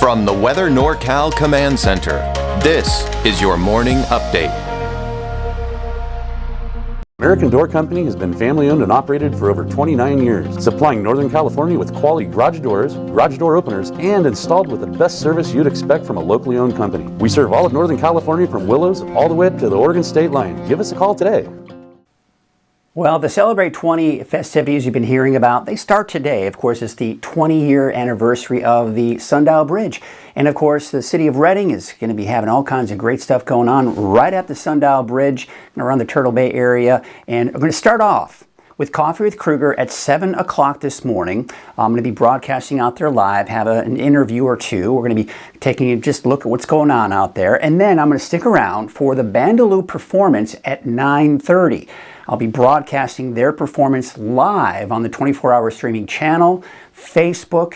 From the Weather NorCal Command Center, this is your morning update. American Door Company has been family-owned and operated for over 29 years, supplying Northern California with quality garage doors, garage door openers, and installed with the best service you'd expect from a locally owned company. We serve all of Northern California from Willows all the way to the Oregon state line. Give us a call today. Well, the Celebrate 20 festivities you've been hearing about, they start today. Of course, it's the 20-year anniversary of the Sundial Bridge. And of course, the city of Redding is going to be having all kinds of great stuff going on right at the Sundial Bridge and around the Turtle Bay area. And we're going to start off with Coffee with Kruger at 7 o'clock this morning. I'm going to be broadcasting out there live, have an interview or two. We're going to be taking a just look at what's going on out there. And then I'm going to stick around for the Bandaloo performance at 9:30. I'll be broadcasting their performance live on the 24-hour streaming channel, Facebook.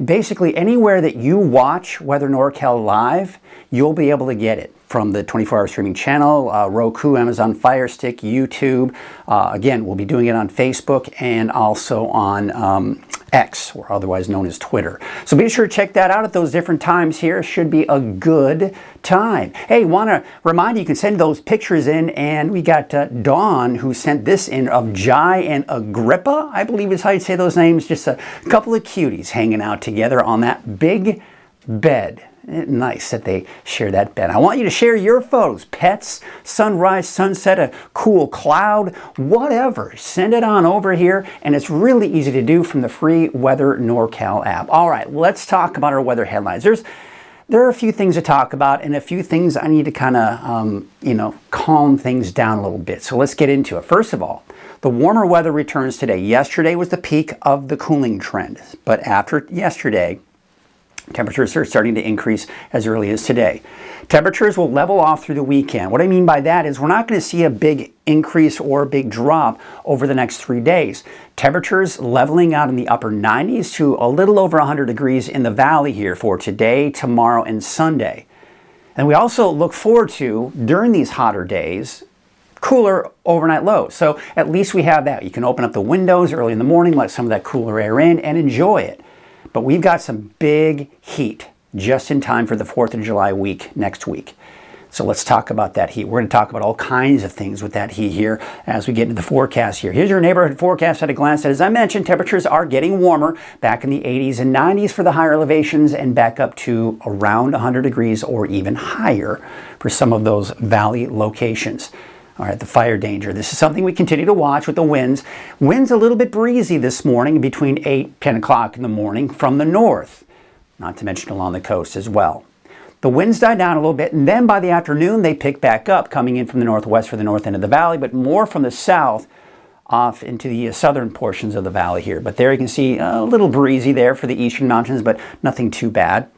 Basically, anywhere that you watch Weather NorCal live, you'll be able to get it from the 24-hour streaming channel, Roku, Amazon Fire Stick, YouTube. Again, we'll be doing it on Facebook and also on X, or otherwise known as Twitter. So be sure to check that out at those different times here. Should be a good time. Hey, want to remind you, you can send those pictures in, and we got Dawn who sent this in of Jai and Agrippa, I believe is how you say those names. Just a couple of cuties hanging out together on that big bed. Nice that they share that bed. I want you to share your photos, pets, sunrise, sunset, a cool cloud, whatever. Send it on over here, and it's really easy to do from the free Weather NorCal app. All right, let's talk about our weather headlines. There are a few things to talk about, and a few things I need to kind of, calm things down a little bit. So let's get into it. First of all, the warmer weather returns today. Yesterday was the peak of the cooling trend, but after yesterday, temperatures are starting to increase as early as today. Temperatures will level off through the weekend. What I mean by that is we're not going to see a big increase or a big drop over the next 3 days. Temperatures leveling out in the upper 90s to a little over 100 degrees in the valley here for today, tomorrow, and Sunday. And we also look forward to, during these hotter days, cooler overnight lows. So at least we have that. You can open up the windows early in the morning, let some of that cooler air in, and enjoy it. But we've got some big heat just in time for the 4th of July week next week. So let's talk about that heat. We're going to talk about all kinds of things with that heat here as we get into the forecast here. Here's your neighborhood forecast at a glance. As I mentioned, temperatures are getting warmer, back in the 80s and 90s for the higher elevations, and back up to around 100 degrees or even higher for some of those valley locations. All right, the fire danger. This is something we continue to watch with the winds. Winds a little bit breezy this morning between 8, 10 o'clock in the morning from the north, not to mention along the coast as well. The winds die down a little bit, and then by the afternoon they pick back up, coming in from the northwest for the north end of the valley, but more from the south off into the southern portions of the valley here. But there you can see a little breezy there for the eastern mountains, but nothing too bad.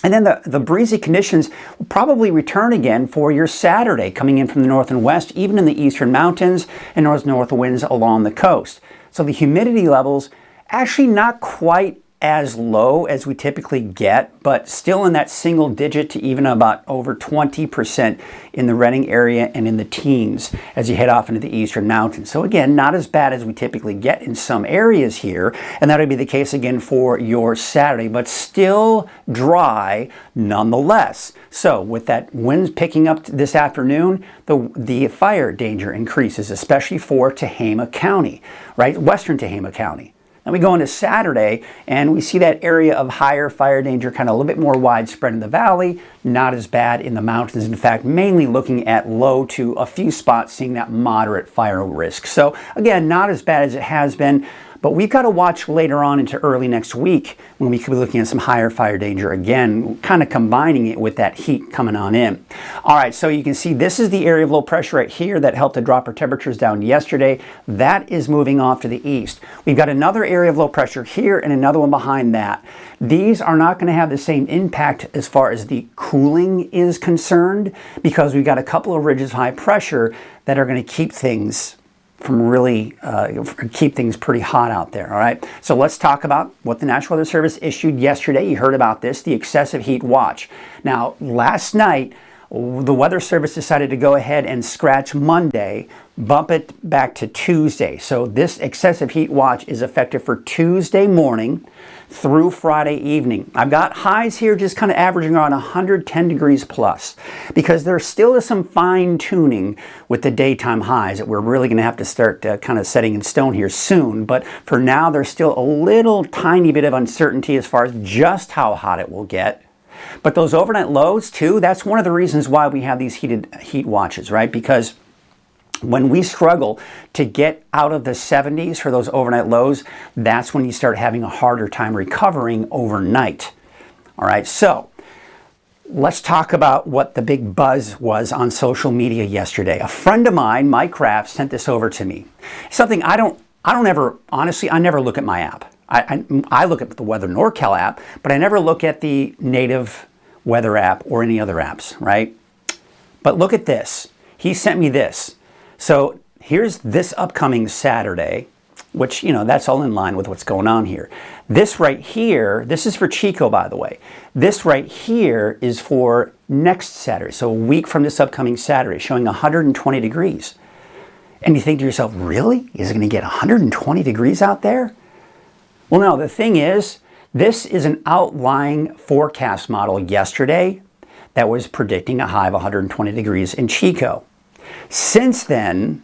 And then the breezy conditions will probably return again for your Saturday, coming in from the north and west, even in the eastern mountains and north winds along the coast. So the humidity levels actually not quite as low as we typically get, but still in that single digit to even about over 20% in the Redding area and in the teens as you head off into the eastern mountains. So again, not as bad as we typically get in some areas here, and that'll be the case again for your Saturday, but still dry nonetheless. So with that winds picking up this afternoon, the fire danger increases, especially for Tehama County, right? Western Tehama County. Then we go into Saturday, and we see that area of higher fire danger kind of a little bit more widespread in the valley, not as bad in the mountains. In fact, mainly looking at low to a few spots, seeing that moderate fire risk. So again, not as bad as it has been, but we've got to watch later on into early next week when we could be looking at some higher fire danger again, kind of combining it with that heat coming on in. All right, so you can see this is the area of low pressure right here that helped to drop our temperatures down yesterday. That is moving off to the east. We've got another area of low pressure here and another one behind that. These are not going to have the same impact as far as the cooling is concerned, because we've got a couple of ridges of high pressure that are going to keep things from really keep things pretty hot out there. All right, so let's talk about what the National Weather Service issued yesterday. You heard about this, the excessive heat watch. Now, last night the Weather Service decided to go ahead and scratch Monday, bump it back to Tuesday. So this excessive heat watch is effective for Tuesday morning through Friday evening. I've got highs here just kind of averaging around 110 degrees plus, because there still is some fine tuning with the daytime highs that we're really going to have to start kind of setting in stone here soon. But for now, there's still a little tiny bit of uncertainty as far as just how hot it will get. But those overnight lows too, that's one of the reasons why we have these heat watches, right? Because when we struggle to get out of the 70s for those overnight lows, that's when you start having a harder time recovering overnight. All right, so let's talk about what the big buzz was on social media yesterday. A friend of mine, Mike Kraft, sent this over to me. Something I don't ever, honestly, I never look at my app. I look at the Weather NorCal app, but I never look at the native weather app or any other apps, right? But look at this. He sent me this. So here's this upcoming Saturday, which, you know, that's all in line with what's going on here. This right here, this is for Chico, by the way. This right here is for next Saturday, so a week from this upcoming Saturday, showing 120 degrees. And you think to yourself, really? Is it going to get 120 degrees out there? Well, no, the thing is, this is an outlying forecast model yesterday that was predicting a high of 120 degrees in Chico. Since then,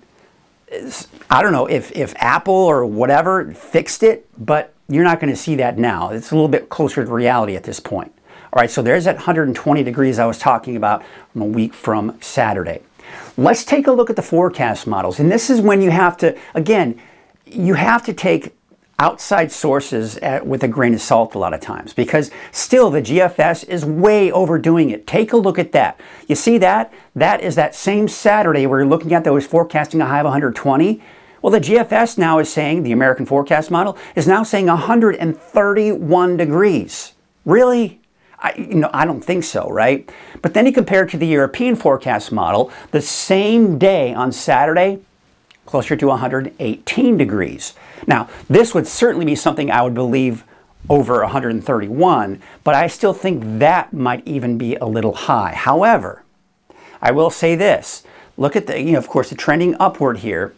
I don't know if Apple or whatever fixed it, but you're not going to see that now. It's a little bit closer to reality at this point. All right, so there's that 120 degrees I was talking about from a week from Saturday. Let's take a look at the forecast models. And this is when you have to, again, you have to take outside sources with a grain of salt a lot of times, because still the GFS is way overdoing it. Take a look at that. You see that? That is that same Saturday we're looking at that was forecasting a high of 120. Well, the GFS now is saying, the American forecast model, is now saying 131 degrees. Really? I don't think so, right? But then you compare it to the European forecast model, the same day on Saturday, closer to 118 degrees. Now, this would certainly be something I would believe over 131, but I still think that might even be a little high. However, I will say this. Look at the, of course, the trending upward here.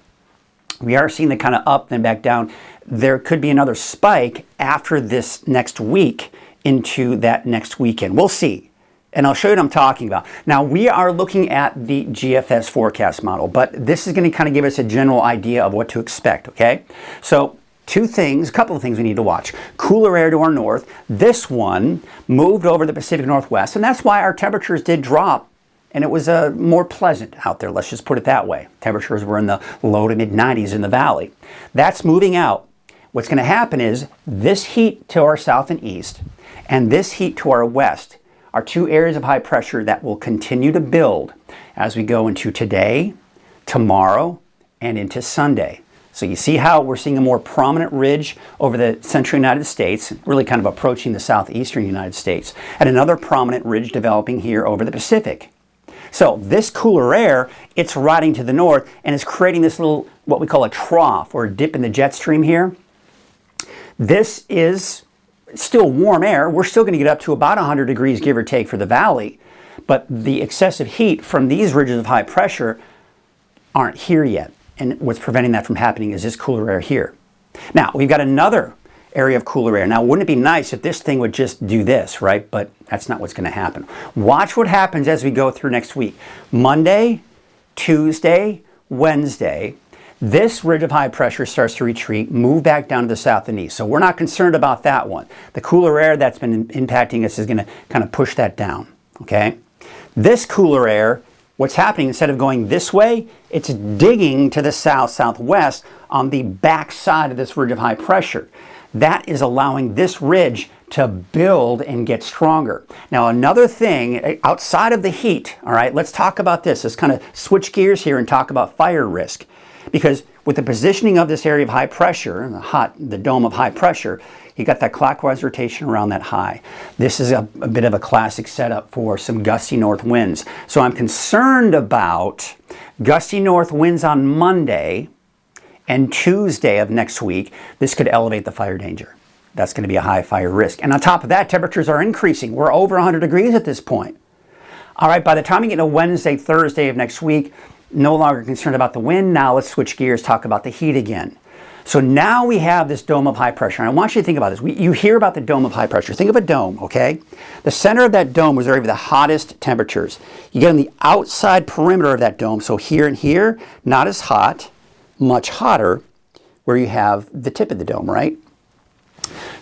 We are seeing the kind of up then back down. There could be another spike after this next week into that next weekend. We'll see. And I'll show you what I'm talking about. Now, we are looking at the GFS forecast model, but this is going to kind of give us a general idea of what to expect, okay? So, a couple of things we need to watch. Cooler air to our north. This one moved over the Pacific Northwest, and that's why our temperatures did drop, and it was more pleasant out there. Let's just put it that way. Temperatures were in the low to mid-90s in the valley. That's moving out. What's going to happen is this heat to our south and east, and this heat to our west are two areas of high pressure that will continue to build as we go into today, tomorrow, and into Sunday. So you see how we're seeing a more prominent ridge over the central United States, really kind of approaching the southeastern United States, and another prominent ridge developing here over the Pacific. So this cooler air, it's riding to the north and is creating this little, what we call a trough or a dip in the jet stream here. This is still warm air. We're still going to get up to about 100 degrees, give or take, for the valley. But the excessive heat from these ridges of high pressure aren't here yet. And what's preventing that from happening is this cooler air here. Now, we've got another area of cooler air. Now, wouldn't it be nice if this thing would just do this, right? But that's not what's going to happen. Watch what happens as we go through next week. Monday, Tuesday, Wednesday, this ridge of high pressure starts to retreat, move back down to the south and east. So we're not concerned about that one. The cooler air that's been impacting us is going to kind of push that down, okay? This cooler air, what's happening, instead of going this way, it's digging to the south-southwest on the back side of this ridge of high pressure. That is allowing this ridge to build and get stronger. Now, another thing, outside of the heat, all right, let's talk about this. Let's kind of switch gears here and talk about fire risk. Because with the positioning of this area of high pressure, the dome of high pressure, you got that clockwise rotation around that high. This is a bit of a classic setup for some gusty north winds. So I'm concerned about gusty north winds on Monday and Tuesday of next week. This could elevate the fire danger. That's going to be a high fire risk. And on top of that, temperatures are increasing. We're over 100 degrees at this point. All right, by the time you get to Wednesday, Thursday of next week, no longer concerned about the wind. Now let's switch gears, talk about the heat again. So now we have this dome of high pressure. And I want you to think about this. You hear about the dome of high pressure. Think of a dome, okay? The center of that dome was where the hottest temperatures. You get on the outside perimeter of that dome, so here and here, not as hot, much hotter, where you have the tip of the dome, right?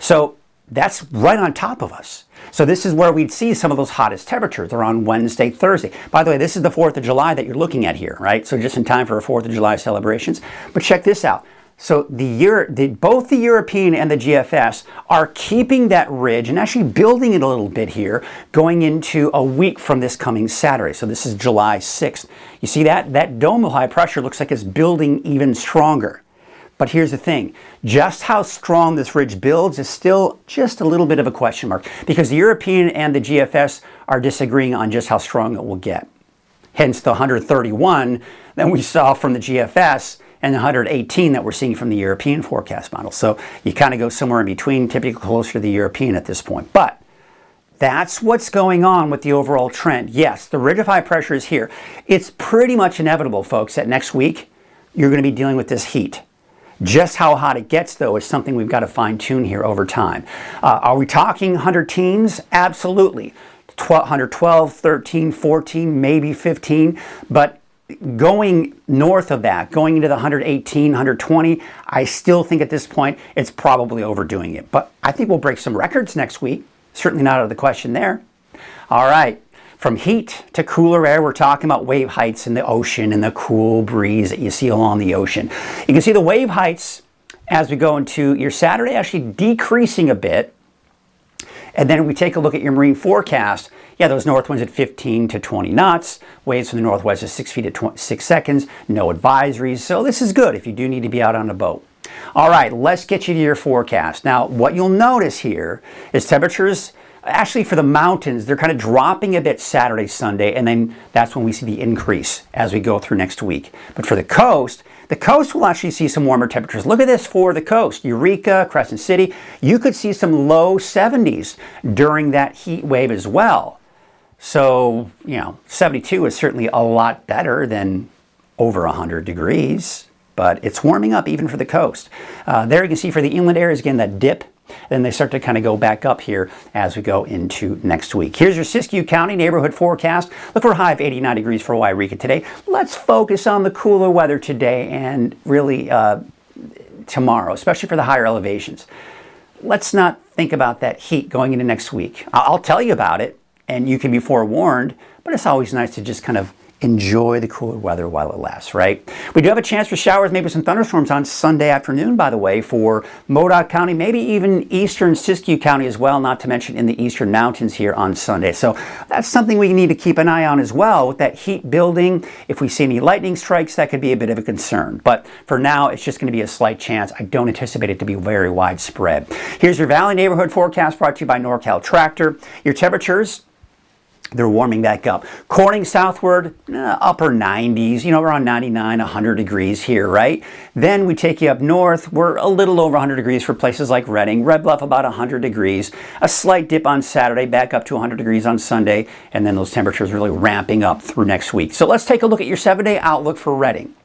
So that's right on top of us. So this is where we'd see some of those hottest temperatures around Wednesday, Thursday. By the way, this is the 4th of July that you're looking at here, right? So just in time for our 4th of July celebrations. But check this out. So both the European and the GFS are keeping that ridge and actually building it a little bit here going into a week from this coming Saturday. So this is July 6th. You see that? That dome of high pressure looks like it's building even stronger. But here's the thing, just how strong this ridge builds is still just a little bit of a question mark because the European and the GFS are disagreeing on just how strong it will get. Hence the 131 that we saw from the GFS and the 118 that we're seeing from the European forecast model. So you kind of go somewhere in between, typically closer to the European at this point. But that's what's going on with the overall trend. Yes, the ridge of high pressure is here. It's pretty much inevitable, folks, that next week you're going to be dealing with this heat. Just how hot it gets, though, is something we've got to fine-tune here over time. Are we talking 100 teens? Absolutely. 112, 13, 14, maybe 15. But going north of that, going into the 118, 120, I still think at this point it's probably overdoing it. But I think we'll break some records next week. Certainly not out of the question there. All right. From heat to cooler air, we're talking about wave heights in the ocean and the cool breeze that you see along the ocean. You can see the wave heights as we go into your Saturday actually decreasing a bit. And then we take a look at your marine forecast. Yeah, those north winds at 15 to 20 knots. Waves from the northwest at 6 feet at 6 seconds. No advisories. So this is good if you do need to be out on a boat. All right, let's get you to your forecast. Now, what you'll notice here is temperatures, actually for the mountains, they're kind of dropping a bit Saturday, Sunday, and then that's when we see the increase as we go through next week. But for the coast will actually see some warmer temperatures. Look at this for the coast. Eureka, Crescent City, you could see some low 70s during that heat wave as well. So, 72 is certainly a lot better than over 100 degrees, but it's warming up even for the coast. There you can see for the inland areas, again, that dip. Then they start to kind of go back up here as we go into next week. Here's your Siskiyou County neighborhood forecast. Look for a high of 89 degrees for Wairika today. Let's focus on the cooler weather today and really tomorrow, especially for the higher elevations. Let's not think about that heat going into next week. I'll tell you about it and you can be forewarned, but it's always nice to just kind of enjoy the cooler weather while it lasts, right? We do have a chance for showers, maybe some thunderstorms on Sunday afternoon, by the way, for Modoc County, maybe even eastern Siskiyou County as well, not to mention in the eastern mountains here on Sunday. So that's something we need to keep an eye on as well. With that heat building, if we see any lightning strikes, that could be a bit of a concern. But for now, it's just going to be a slight chance. I don't anticipate it to be very widespread. Here's your Valley neighborhood forecast brought to you by NorCal Tractor. Your temperatures, they're warming back up. Corning southward, upper 90s, around 99, 100 degrees here, right? Then we take you up north. We're a little over 100 degrees for places like Redding. Red Bluff, about 100 degrees. A slight dip on Saturday, back up to 100 degrees on Sunday. And then those temperatures really ramping up through next week. So let's take a look at your 7-day outlook for Redding.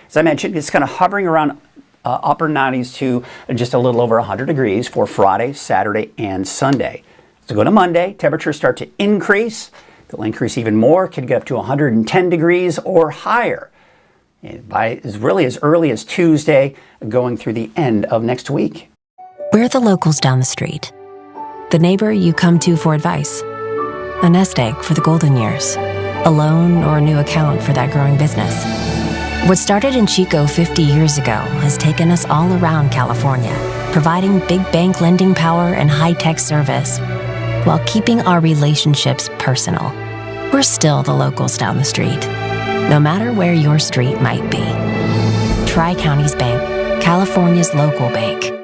As I mentioned, it's kind of hovering around upper 90s to just a little over 100 degrees for Friday, Saturday, and Sunday. So go to Monday, temperatures start to increase. They'll increase even more, could get up to 110 degrees or higher by as early as Tuesday, going through the end of next week. We're the locals down the street. The neighbor you come to for advice. A nest egg for the golden years. A loan or a new account for that growing business. What started in Chico 50 years ago has taken us all around California, providing big bank lending power and high-tech service, while keeping our relationships personal. We're still the locals down the street, no matter where your street might be. Tri-Counties Bank, California's local bank.